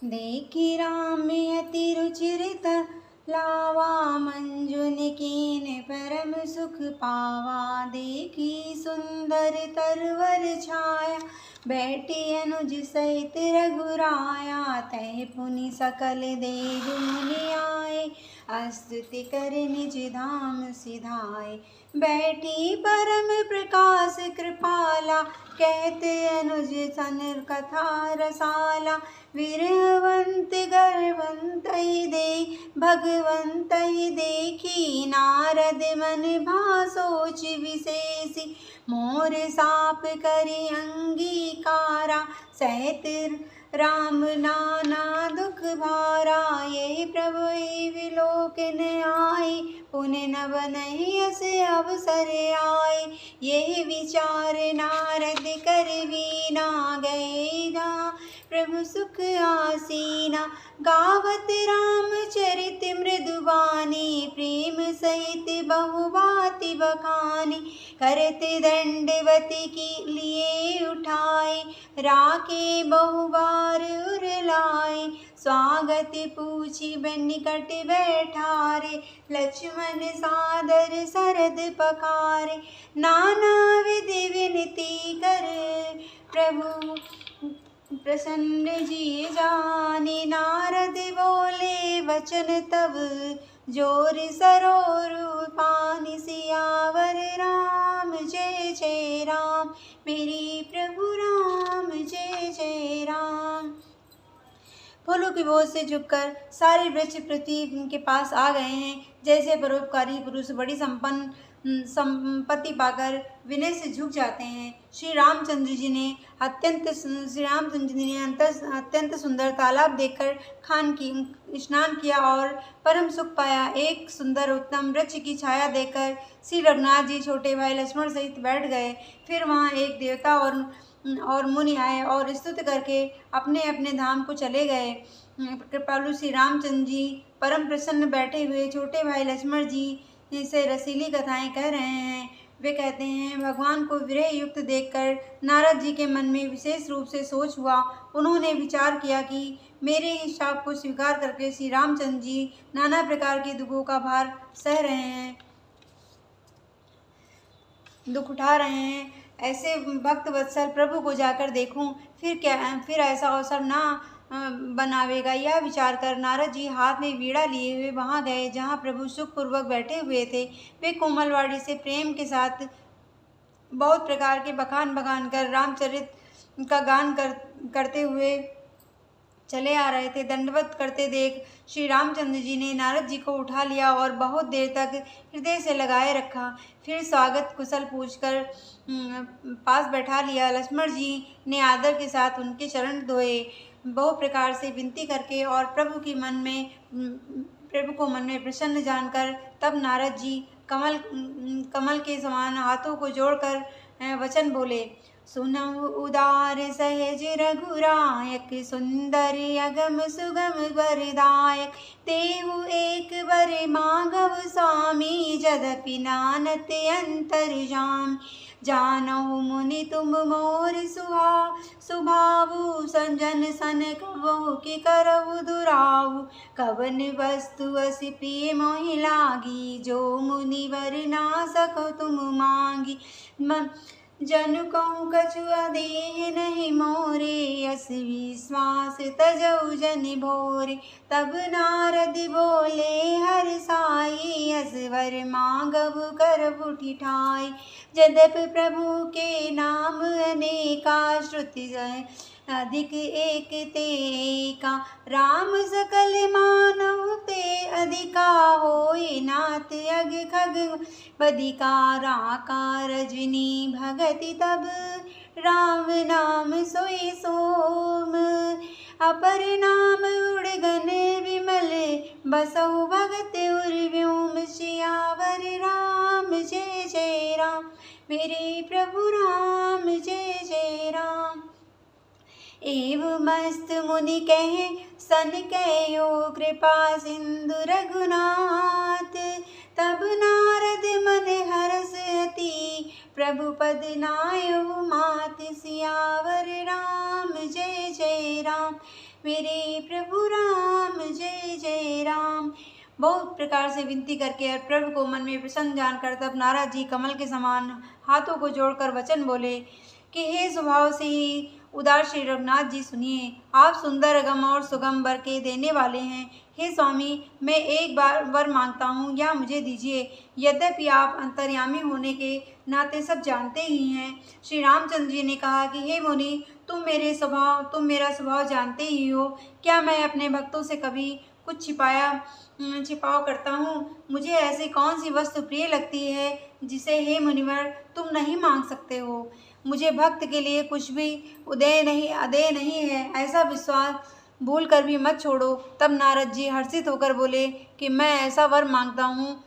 देखि राम अति रुचिरत लावा, मंजुन कीन परम सुख पावा। देखि सुंदर तरवर छाया, बैठी अनुज सहित रघुराया। तह पुनि सकल देव मुनि आए, स्तुति कर निज धाम सिधाए। बैठी परम प्रकाश कृपाला, कहते अनुज सन कथा रसाला। विरहवंत गर्वंत दे भगवंत देखी, नारद मन भा सोच विशेषी। मोर साप करि अंगीकारा, सहत राम नाना दुख भारा। ये प्रभु विलोक न आई, पुण्य न बनहि अस अवसर आए। ये विचार नारद कर वीना, गए गा प्रभु सुख आसीना। गावत रामचरित मृदुबानी, प्रेम सहित बहुबाति बखानी। करते दंडवती की लिए उठाए, राखे बहुबार उरलाए। स्वागत पूछी निकट बैठारे, लक्ष्मण सादर सरद पखारे। नाना विधि विनती कर प्रभु प्रसन्न जी जानी। नारद बोले वचन तब, जोर सरोरु पानि। सियावर राम जय जय राम, मेरे प्रभु राम जय जय राम। फूलों की बोझ से झुककर सारे वृक्ष पृथ्वी के पास आ गए हैं। जैसे परोपकारी पुरुष बड़ी संपत्ति पाकर विनय से झुक जाते हैं। श्री रामचंद्र जी ने अत्यंत सुंदर तालाब देखकर स्नान किया और परम सुख पाया। एक सुंदर उत्तम वृक्ष की छाया देखकर श्री रघुनाथ जी छोटे भाई लक्ष्मण सहित बैठ गए। फिर वहाँ एक देवता और मुनि आए और स्तुति करके अपने अपने धाम को चले गए। कृपालु श्री रामचंद्र जी परम प्रसन्न बैठे हुए छोटे भाई लक्ष्मण जी से रसीली कथाएं कह रहे हैं। वे कहते हैं, भगवान को विरह युक्त देखकर नारद जी के मन में विशेष रूप से सोच हुआ। उन्होंने विचार किया कि मेरे ही शाप को स्वीकार करके श्री रामचंद्र जी नाना प्रकार के दुखों का भार सह रहे हैं, दुख उठा रहे हैं। ऐसे भक्त वत्सल प्रभु को जाकर देखूं, फिर ऐसा अवसर ना बनावेगा। यह विचार कर नारद जी हाथ में वीणा लिए हुए वहाँ गए जहाँ प्रभु सुखपूर्वक बैठे हुए थे। वे कोमलवाड़ी से प्रेम के साथ बहुत प्रकार के बखान कर रामचरित का गान करते हुए चले आ रहे थे। दंडवत करते देख श्री रामचंद्र जी ने नारद जी को उठा लिया और बहुत देर तक हृदय से लगाए रखा। फिर स्वागत कुशल पूछकर पास बैठा लिया। लक्ष्मण जी ने आदर के साथ उनके चरण धोए, बहु प्रकार से विनती करके और प्रभु को मन में प्रसन्न जानकर तब नारद जी कमल के समान हाथों को जोड़कर वचन बोले। सुनहु उदार सहज रघुरायक, सुंदर अगम सुगम वरदायक। तेहु एक बर मांगव स्वामी, जदपि नानत अंतर्जाम। जानहु मुनि तुम मोर सुभावु, संजन सन कबहु कि करहु दुराहु। कवन वस्तु अति प्रिय मोहि लागी, जो मुनि वर ना सको तुम मांगी। जनु कहूँ कछु अदेह नहीं मोरे, अस विश्वास तजौ जन भोरे। तब नारद बोले हर साई, अस वर मांगव करबु ठिठाई। यद्यपि प्रभु के नाम अनेका, श्रुति अधिक एक ते एका। राम सकल मानव ते अधिका, होय नाथ अग खग बदिका। राका रजनी भगति तब, राम नाम सोई सोम। अपर नाम उड़गन विमल, बसहु भगत उर्व्योम। सियावर राम जय जय राम, मेरे प्रभु राम जय जय राम। एवं मस्त मुनि कहे सन कहो, कृपा सिंधु रघुनाथ। तब नारद मन हरस अति, प्रभु पद नायो मात सियावर राम जय जय राम, मेरे प्रभु राम जय जय राम। बहुत प्रकार से विनती करके और प्रभु को मन में प्रसन्न जानकर तब नारद जी कमल के समान हाथों को जोड़कर वचन बोले कि हे स्वभाव से ही उदार श्री रघुनाथ जी सुनिए, आप सुंदर अगम और सुगम वर के देने वाले हैं। हे स्वामी, मैं एक बार वर मांगता हूँ, या मुझे दीजिए। यद्यपि आप अंतर्यामी होने के नाते सब जानते ही हैं। श्री रामचंद्र जी ने कहा कि हे मुनि, तुम मेरा स्वभाव जानते ही हो। क्या मैं अपने भक्तों से कभी कुछ छिपाव करता हूँ? मुझे ऐसी कौन सी वस्तु प्रिय लगती है जिसे हे मुनिवर तुम नहीं मांग सकते हो? मुझे भक्त के लिए कुछ भी अदेय नहीं है, ऐसा विश्वास भूल कर भी मत छोड़ो। तब नारद जी हर्षित होकर बोले कि मैं ऐसा वर मांगता हूँ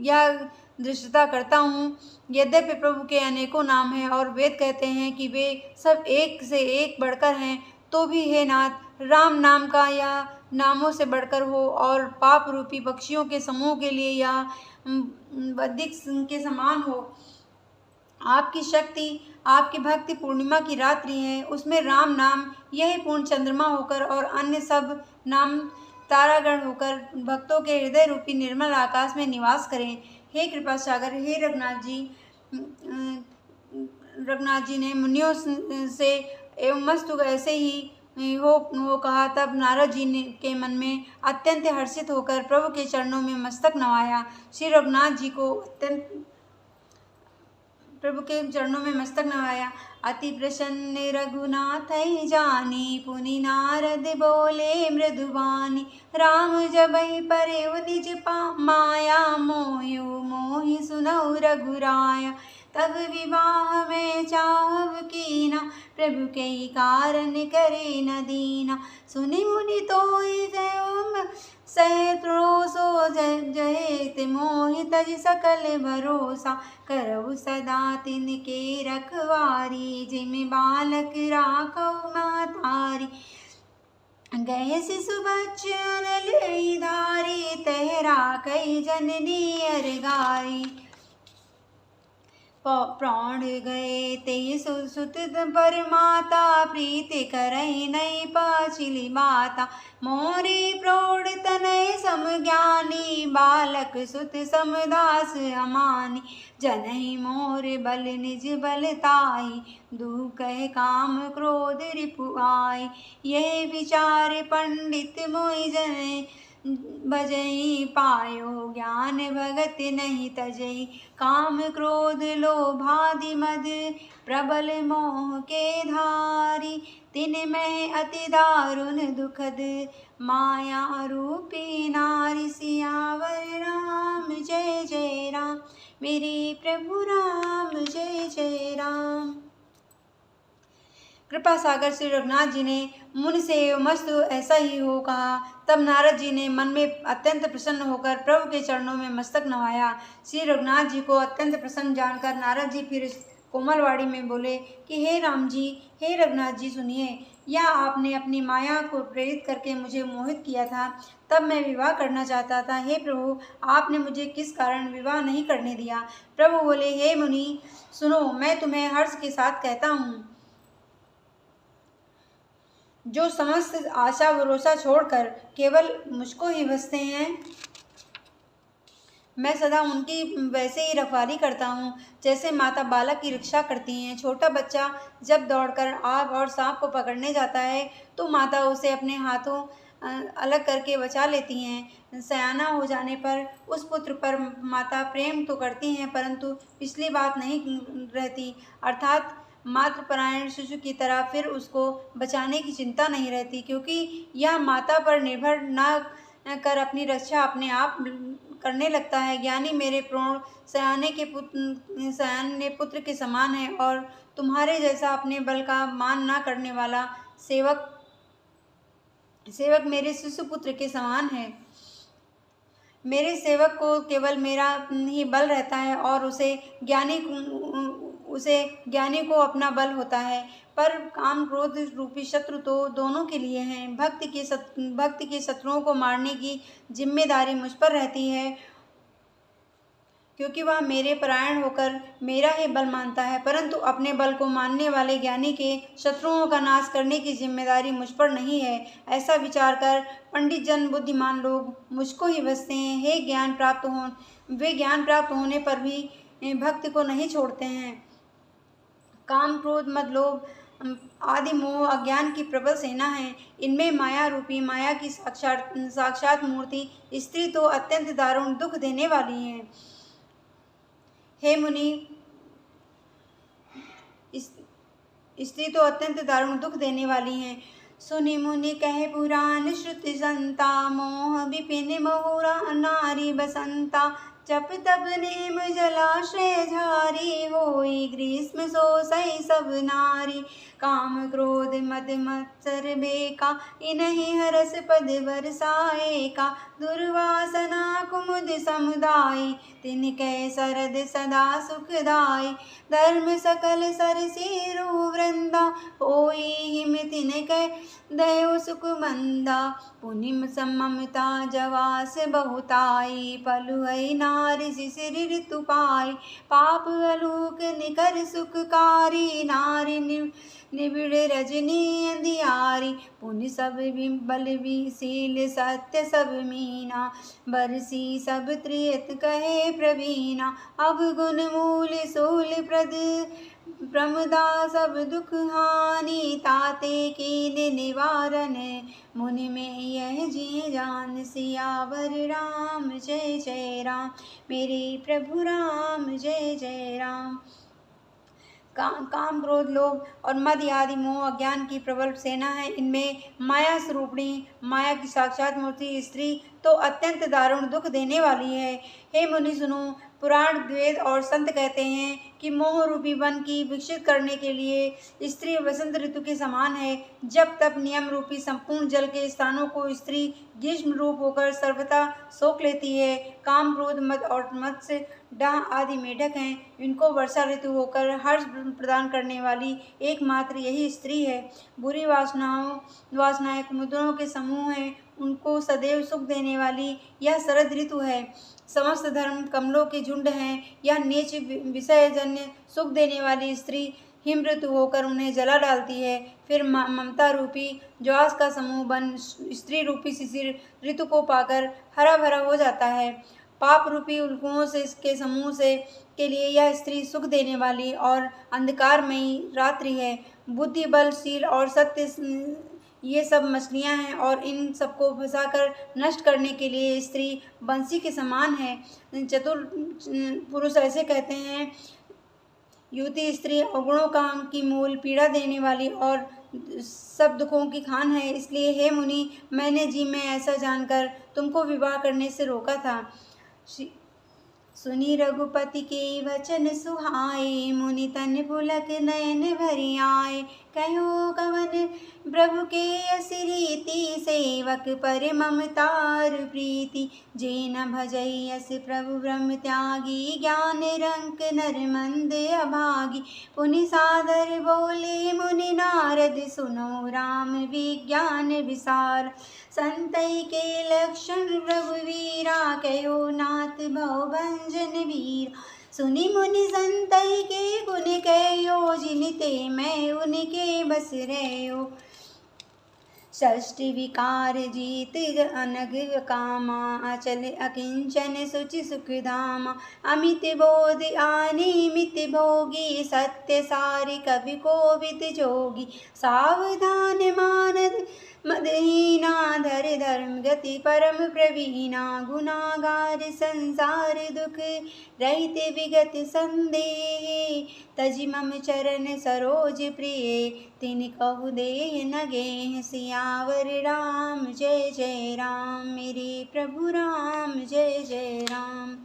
या दृष्टता करता हूँ। यद्यपि प्रभु के अनेकों नाम हैं और वेद कहते हैं कि वे सब एक से एक बढ़कर हैं, तो भी हे नाथ, राम नाम का या नामों से बढ़कर हो और पाप रूपी पक्षियों के समूह के लिए या वधिक के समान हो। आपकी शक्ति, आपकी भक्ति पूर्णिमा की रात्रि है, उसमें राम नाम यही पूर्ण चंद्रमा होकर और अन्य सब नाम तारागण होकर भक्तों के हृदय रूपी निर्मल आकाश में निवास करें। हे कृपा सागर, हे रघुनाथ जी ने मुनियों से एवं मस्तु ऐसे ही हो कहा। तब नारद जी ने के मन में अत्यंत हर्षित होकर प्रभु के चरणों में मस्तक नवाया। श्री रघुनाथ जी को प्रभु के चरणों में मस्तक नवाया। अति प्रसन्न रघुनाथ जानी, पुनि नारद बोले मृदुबानी। राम जबहि परेउ निज माया, मोयो मोहि सुनौ रघुराया। तब विवाह में चाहब कीना, प्रभु के कारण करे न दीना। सुनि मुनि तोहि सहस्रो जहित मोहि तज सकल भरोसा। करहु सदा तिनके रखवारी, जिमि बालक राखौ महतारी। गए शिशु बच्चन लेई धारी, तहरा कई जननी अरगारी। प्राण गए ते सुत पर माता, प्रीति करई नहीं पाचिली माता। मोरे प्रौढ़ तनय समज्ञानी, बालक सुत समदास अमानी। जनहि मोर बल निज बलताई, दुःख काम क्रोध रिपु आई। यह विचार पंडित मोहि जनै, भजई पायो ज्ञान भगत नहीं तजई। काम क्रोध लोभादि मद, प्रबल मोह के धारी। तिन में अति दारुण दुखद, माया रूपी नारी। सियावर राम जय जय राम, मेरे प्रभु राम जय जय राम। कृपा सागर श्री रघुनाथ जी ने मुनि से मस्तु ऐसा ही हो कहा। तब नारद जी ने मन में अत्यंत प्रसन्न होकर प्रभु के चरणों में मस्तक नवाया। श्री रघुनाथ जी को अत्यंत प्रसन्न जानकर नारद जी फिर कोमलवाड़ी में बोले कि हे राम जी, हे रघुनाथ जी सुनिए। या आपने अपनी माया को प्रेरित करके मुझे मोहित किया था, तब मैं विवाह करना चाहता था। हे प्रभु, आपने मुझे किस कारण विवाह नहीं करने दिया? प्रभु बोले, हे मुनि सुनो, मैं तुम्हें हर्ष के साथ कहता हूँ। जो समस्त आशा भरोसा छोड़कर केवल मुझको ही भजते हैं, मैं सदा उनकी वैसे ही रखवाली करता हूँ जैसे माता बालक की रक्षा करती हैं। छोटा बच्चा जब दौड़कर आग और सांप को पकड़ने जाता है तो माता उसे अपने हाथों अलग करके बचा लेती हैं। सयाना हो जाने पर उस पुत्र पर माता प्रेम तो करती हैं, परंतु पिछली बात नहीं रहती, अर्थात मातृपरायण शिशु की तरह फिर उसको बचाने की चिंता नहीं रहती, क्योंकि यह माता पर निर्भर न कर अपनी रक्षा अपने आप करने लगता है। ज्ञानी मेरे प्रोण सयाने पुत्र के समान है और तुम्हारे जैसा अपने बल का मान न करने वाला सेवक मेरे शिशु पुत्र के समान है। मेरे सेवक को केवल मेरा ही बल रहता है और उसे ज्ञानी को अपना बल होता है। पर काम क्रोध रूपी शत्रु तो दोनों के लिए हैं। भक्ति के शत्रुओं को मारने की जिम्मेदारी मुझ पर रहती है, क्योंकि वह मेरे परायण होकर मेरा ही बल मानता है, परंतु अपने बल को मानने वाले ज्ञानी के शत्रुओं का नाश करने की जिम्मेदारी मुझ पर नहीं है। ऐसा विचार कर पंडित जन बुद्धिमान लोग मुझको ही बसते हैं। वे ज्ञान प्राप्त होने पर भी भक्ति को नहीं छोड़ते हैं। काम, क्रोध, मद, लोभ आदि मोह अज्ञान की प्रबल सेना है। इनमें माया रूपी माया की साक्षात मूर्ति स्त्री तो अत्यंत दारुण दुख देने वाली है। हे मुनि, स्त्री तो अत्यंत दारुण दुख देने वाली हैं। सुनि मुनि कहे पुराण श्रुति संता, मोह विपिन मोहरा नारी बसंता। जप तप नेम जलाश्रय झारी, होई ग्रीष्म सोसई सब नारी। काम क्रोध मद मत्सर बेका, इनहि हरस पद बरसाए का। दुर्वासना कुमुद समुदाय, तिनके सरद सदा सुखदाई। धर्म सकल सरसीरु वृंदा, होई हिम तिनके दयो सुख मंदा। पुनिम सममता जवास बहुताई, पलुई नारी शिशिर ऋतु पाई। पाप अलूक निकर सुखकारी, नारी निबिड़ रजनी अंधियारी। पुनि सब बल विशील सत्य सब मीना, बरसी सब त्रियत कहे प्रवीणा। अवगुण मूल सूल प्रद प्रमदा, सब दुख हानि ताते कीन निवारण। मुनि में यह जी जान, सियावर राम जय जय राम। मेरे प्रभु राम जय जय राम। काम, क्रोध, लोभ और मद आदि मोह अज्ञान की प्रबल सेना है। इनमें माया स्वरूपिणी माया की साक्षात मूर्ति स्त्री तो अत्यंत दारुण दुख देने वाली है। हे मुनि सुनो, पुराण, वेद और संत कहते हैं कि मोह रूपी वन की विकसित करने के लिए स्त्री वसंत ऋतु के समान है। जब तब नियम रूपी संपूर्ण जल के स्थानों को स्त्री ग्रीष्म रूप होकर सर्वथा सोख लेती है। काम, क्रोध, मद और मत्स्य, डाह आदि मेढक हैं। इनको वर्षा ऋतु होकर हर्ष प्रदान करने वाली एकमात्र यही स्त्री है। बुरी वासनाएं कुमुदों के समूह हैं, उनको सदैव सुख देने वाली यह शरद ऋतु है। समस्त धर्म कमलों के झुंड हैं। यह नीच विषयजन्य सुख देने वाली स्त्री हिम ऋतु होकर उन्हें जला डालती है। फिर ममता रूपी ज्वास का समूह बन स्त्री रूपी शिशिर ऋतु को पाकर हरा भरा हो जाता है। पाप रूपी उल्कुओं से इसके समूह से के लिए यह स्त्री सुख देने वाली और अंधकारमयी रात्रि है। बुद्धि, बल, शील और सत्य ये सब मछलियां हैं और इन सबको फंसाकर नष्ट करने के लिए स्त्री बंसी के समान है। चतुर पुरुष ऐसे कहते हैं, युवती स्त्री अवगुणों की मूल पीड़ा देने वाली और सब दुखों की खान है। इसलिए हे मुनि, मैंने जी में ऐसा जानकर तुमको विवाह करने से रोका था। सुनी रघुपति के वचन सुहाए, मुनि तन पुलक नयन भरि आए। कहो कवन प्रभु के असी रीति, सेवक पर ममतार प्रीति। जे न भजई अस प्रभु ब्रह्म त्यागी, ज्ञान रंक नर मंद अभागी। पुनि सादर बोले मुनि नारद, सुनो राम विज्ञान विसार। संतई के लक्षण रघुवीरा, कहो नाथ भव भंजन वीर। सुनि मुनि संतई के गुण कहो, जिनिते मैं उनके बस रहो। षष्टि विकार जीत अनग कामा, अचल अकिंचन सुचि सुख धामा। अमित बोध अनिमित भोगी, सत्य सारी कवि कोविद जोगी। सावधान मानद मदहीना, धर धर्म गति परम प्रवीणा। गुनागार संसार दुख रहित विगत संदेह, तजि मम चरण सरोज प्रिय। तिन कहु देह न गेह, सियावर राम जय जय राम। मेरे प्रभु राम जय जय राम।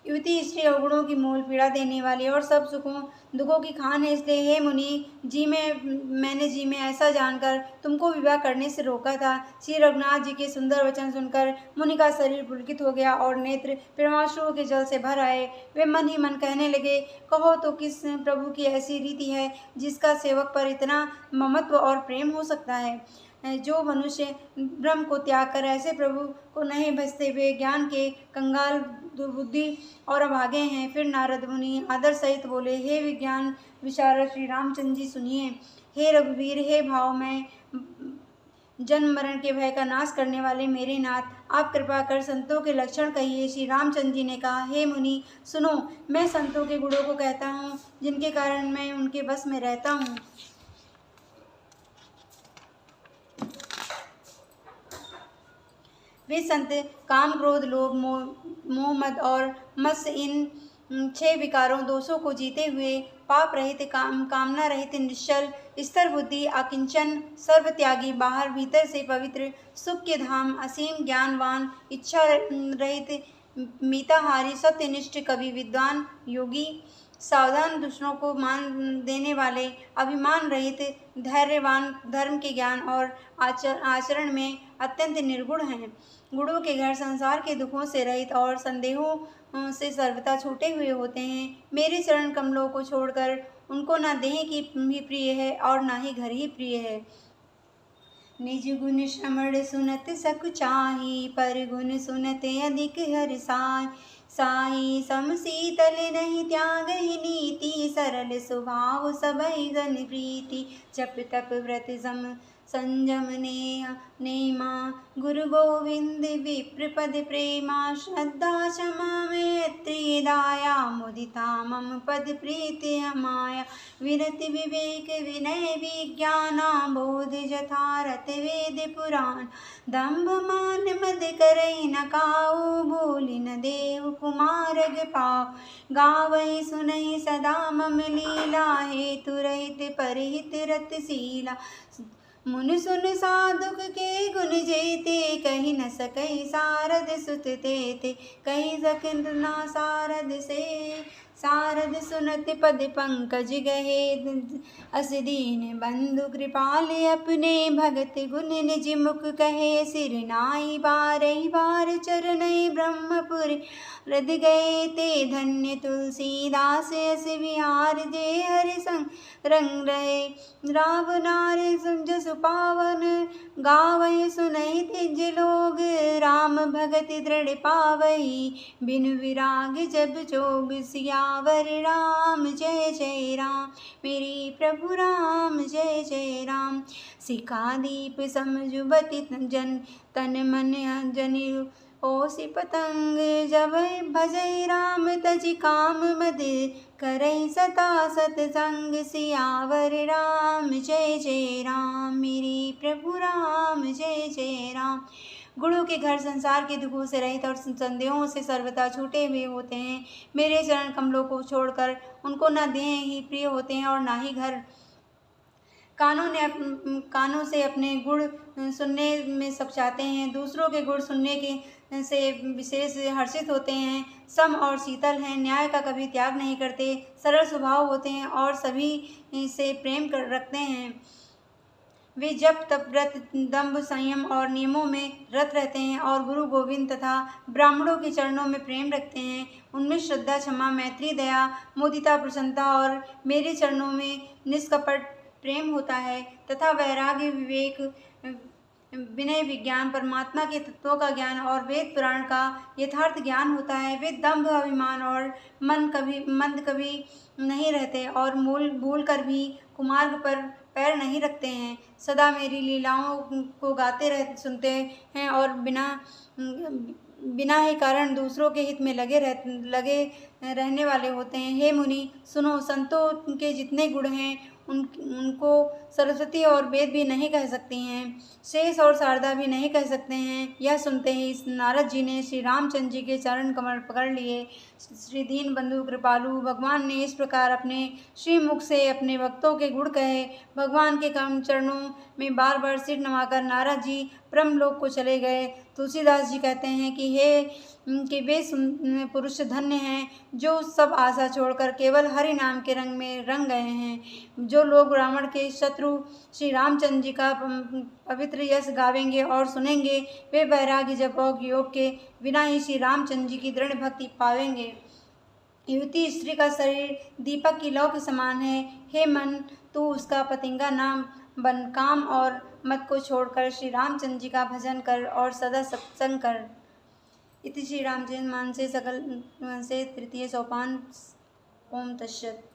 युवती स्त्री अवगुणों की मूल पीड़ा देने वाली और सब दुखों की खान है। इसलिए हे मुनि, मैंने जी में ऐसा जानकर तुमको विवाह करने से रोका था। श्री रघुनाथ जी के सुंदर वचन सुनकर मुनि का शरीर पुलकित हो गया और नेत्र प्रेमाश्रुओं के जल से भर आए। वे मन ही मन कहने लगे, कहो तो किस प्रभु की ऐसी रीति है जिसका सेवक पर इतना ममत्व और प्रेम हो सकता है। जो मनुष्य ब्रह्म को त्याग कर ऐसे प्रभु को नहीं भजते वे ज्ञान के कंगाल, दुर्बुद्धि और अभागे हैं। फिर नारद मुनि आदर सहित बोले, हे विज्ञान विशारद श्री रामचंद्र जी सुनिए। हे रघुवीर, हे भाव में जन्म मरण के भय का नाश करने वाले मेरे नाथ, आप कृपा कर संतों के लक्षण कहिए। श्री रामचंद्र जी ने कहा, हे मुनि सुनो, मैं संतों के गुणों को कहता हूँ जिनके कारण मैं उनके बस में रहता हूँ। वे संत काम, क्रोध, लोभ, मोह, मद और मत्स्य इन 6 विकारों दोषों को जीते हुए पाप रहित, कामना रहित, निश्चल, स्थिर बुद्धि, अकिंचन, सर्व त्यागी, बाहर भीतर से पवित्र, सुख के धाम, असीम ज्ञानवान, इच्छा रहित, मिताहारी, सत्यनिष्ठ, कवि, विद्वान, योगी, सावधान, दूसरों को मान देने वाले, अभिमान रहित, धैर्यवान, धर्म के ज्ञान और आचरण में अत्यंत निर्गुण हैं। गुणों के घर संसार के दुखों से रहित और संदेहों से सर्वथा छूटे हुए होते हैं। मेरे चरण कमलों को छोड़कर उनको न देह की भी प्रिय है और न ही घर ही प्रिय है। निज गुण श्रवण सुनत सक चाही, पर गुण सुनते अधिक हर साई। सम शीतल नहीं त्याग ही नीति, सरल स्वभाव सबहि जन प्रीति। जप तप व्रत सम संयम नेमा, गुरु गोविंद विप्र पद प्रेमा। श्रद्धा क्षमा मैत्री दाया, मुदिता मम पद प्रीति माया। विरति विवेक विनय विज्ञाना, बोध यथारथ वेद पुराण। दंभ मान मद करई न काऊ, भूलि न देव कुमारग पाऊ। गावई सुनई सदा मम लीला, हेतु रहित परहित रतशीला। मुनि सुन साधुक के गुण जेते, कही न सकई सारद सुत तेते। कही सकत ना सारद से, सारद सुनत पद पंकज गहे। अस दीन बंधु कृपाल अपने, भगत गुण निज मुख कहे। सिर नाई बारही बार चरणई, ब्रह्मपुर रद गए ते। धन्य तुलसीदास अस विहार, जे हरि संग रंग रहे। रावनार जस पावन, गावहि सुनहि तिज लोग। राम भगत दृढ़ पावही, बिनु विराग जब जोग। सियावर राम जय जय राम, मेरे प्रभु राम जय जय राम। सिका दीप समझुबति जन, तन मन जनि ओसि पतंग। जब भजई राम तजि काम मद, करई सता सतसंग। सियावर राम जय जय राम, मेरे प्रभु राम जय जय राम। गुणों के घर संसार के दुखों से रहित और संदेहों से सर्वथा छूटे हुए होते हैं। मेरे चरण कमलों को छोड़कर उनको न देह ही प्रिय होते हैं और न ही घर। कानों से अपने गुण सुनने में सकचाते हैं, दूसरों के गुण सुनने के से विशेष हर्षित होते हैं। सम और शीतल हैं, न्याय का कभी त्याग नहीं करते, सरल स्वभाव होते हैं और सभी से प्रेम रखते हैं। वे जप तप व्रत दंभ संयम और नियमों में रत रहते हैं और गुरु गोविंद तथा ब्राह्मणों के चरणों में प्रेम रखते हैं। उनमें श्रद्धा, क्षमा, मैत्री, दया, मुदिता, प्रसन्नता और मेरे चरणों में निष्कपट प्रेम होता है तथा वैराग्य, विवेक, विनय, विज्ञान, परमात्मा के तत्वों का ज्ञान और वेद पुराण का यथार्थ ज्ञान होता है। वे दंभ, अभिमान और मंद कभी नहीं रहते और भूल कर भी कुमार्ग पर पैर नहीं रखते हैं। सदा मेरी लीलाओं को गाते सुनते हैं और बिना ही कारण दूसरों के हित में लगे रहने वाले होते हैं। हे मुनि सुनो, संतों के जितने गुण हैं उनको सरस्वती और वेद भी नहीं कह सकती हैं, शेष और शारदा भी नहीं कह सकते हैं। यह सुनते ही नारद जी ने श्री रामचंद्र जी के चरण कमल पकड़ लिए। श्री दीन बंधु कृपालु भगवान ने इस प्रकार अपने श्रीमुख से अपने भक्तों के गुण कहे। भगवान के चरणों में बार बार सिर नवाकर नारद जी ब्रह्मलोक को चले गए। तुलसीदास जी कहते हैं कि वे पुरुष धन्य हैं जो सब आशा छोड़कर केवल हरि नाम के रंग में रंग गए हैं। जो लोग रावण के शत्रु श्री रामचंद्र जी का पवित्र यश गावेंगे और सुनेंगे, वे वैराग्य, जप और योग के बिना ही श्री रामचंद्र जी की दृढ़ भक्ति पावेंगे। युवती स्त्री का शरीर दीपक की लौ के समान है। हे मन, तू उसका पतंगा बन, काम और मत को छोड़कर श्री रामचंद्र जी का भजन कर और सदा सत्संग कर। इति श्री रामचरित मानसे सकल से तृतीय सोपान। ओम तत्सत।